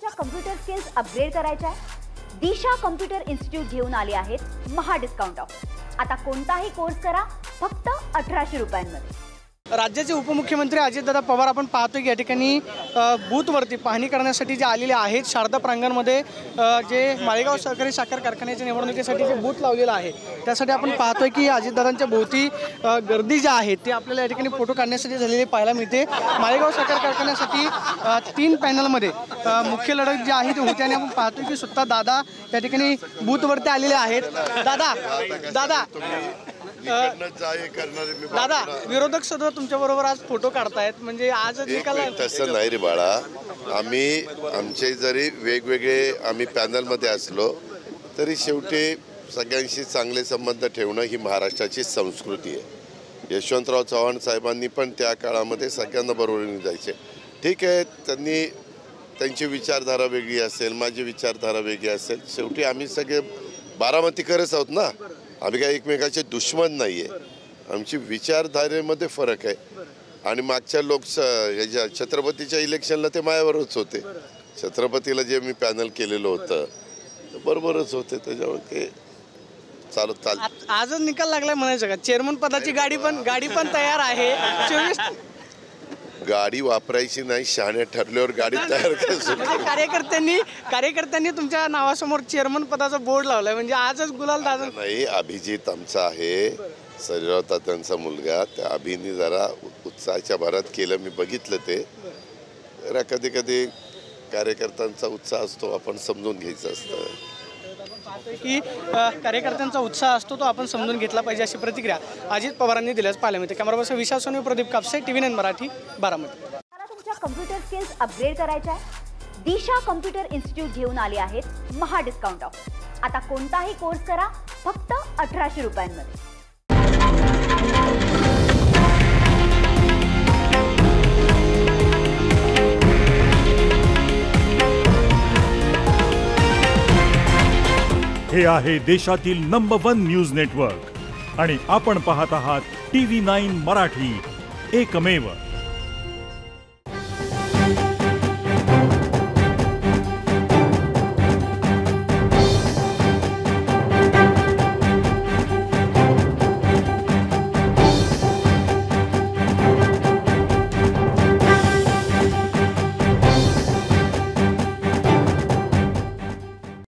तुमच्या computer skills upgrade करायच्या आहे? दिशा कम्प्युटर इन्स्टिट्यूट घेऊन आले आहेत महा डिस्काउंट ऑफर। आता कोणताही कोर्स करा फक्त 1800 रुपयांमध्ये। राज्याचे उपमुख्यमंत्री अजितदादा पवार आपण पाहतोय की या ठिकाणी बूथवरती पाहणी करण्यासाठी जे आलेले आहेत शारदा प्रांगणमध्ये जे माळेगाव सहकारी साखर कारखान्याच्या निवडणुकीसाठी जे बूथ लावलेलं आहे त्यासाठी आपण पाहतोय की अजितदादांच्या भोवती गर्दी जी आहे ती आपल्याला या ठिकाणी फोटो काढण्यासाठी झालेली पाहायला मिळते। माळेगाव साखर कारखान्यासाठी 3 पॅनलमध्ये मुख्य लढत जी आहे ती होती आणि आपण पाहतोय की सुद्धा दादा या ठिकाणी बूथवरती आलेले आहेत। दादा दादा विरोधक सुद्धा तुमच्या बरोबर आज फोटो काढतायत, म्हणजे आज निकाल तसं नाही रे बाळा। आम्ही आमचे जरी वेगवेगळे आम्ही पॅनलमध्ये असलो तरी शेवटी सगळ्यांशी चांगले संबंध ठेवणं ही महाराष्ट्राची संस्कृती आहे। यशवंतराव चव्हाण साहेबांनी पण त्या काळामध्ये सगळ्यांना बरोबरीने जायचे। ठीक आहे, त्यांची विचारधारा वेगळी असेल, माझी विचारधारा वेगळी असेल, शेवटी आम्ही सगळे बारामतीकरच आहोत ना। आम्ही काही एकमेकाचे दुश्मन नाही आहे, आमची विचारधारेमध्ये फरक आहे। आणि मागच्या ह्याच्या छत्रपतीच्या इलेक्शनला ते माझ्यावरच होते। छत्रपतीला जे मी पॅनल केलेलं होतं बरोबरच होते, त्याच्यावर ते चालत आजच निकाल लागलाय म्हणायचं का? चेअरमन पदाची गाडी पण तयार आहे। गाडी वापरायची नाही, शहाणे ठरल्यावर गाडी तयार करायची। कार्यकर्त्यांनी तुमच्या नावासमोर चेअरमन पदाचा बोर्ड लावलाय, म्हणजे आजच गुलाल दादा नाही। अभिजित आमचा आहे, सर्जराव तात्यांचा मुलगा, त्या अभिनी जरा उत्साहाच्या भरात केलं, मी बघितलं ते। कधी कधी कार्यकर्त्यांचा उत्साह असतो, आपण समजून घ्यायचं असतं की कार्यकर्त्यांचा उत्साह असतो तो आपण समजून घेतला पाहिजे, अशी प्रतिक्रिया अजित पवारांनी दिल्याच पाहायला मिळते। कॅमेरा पर्सन विशाल सोनी, प्रदीप कापसे, TV9 मराठी, बारामती। मला तुमच्या कम्प्युटर स्किल्स अपग्रेड करायच्या आहे? दिशा कम्प्युटर इन्स्टिट्यूट घेऊन आले आहेत महा डिस्काउंट ऑफर। आता कोणताही कोर्स करा फक्त 1800 रुपयांमध्ये। हे आहे देशातील नंबर 1 न्यूज नेटवर्क आणि आपण पाहत आहात TV9 मराठी, एकमेव।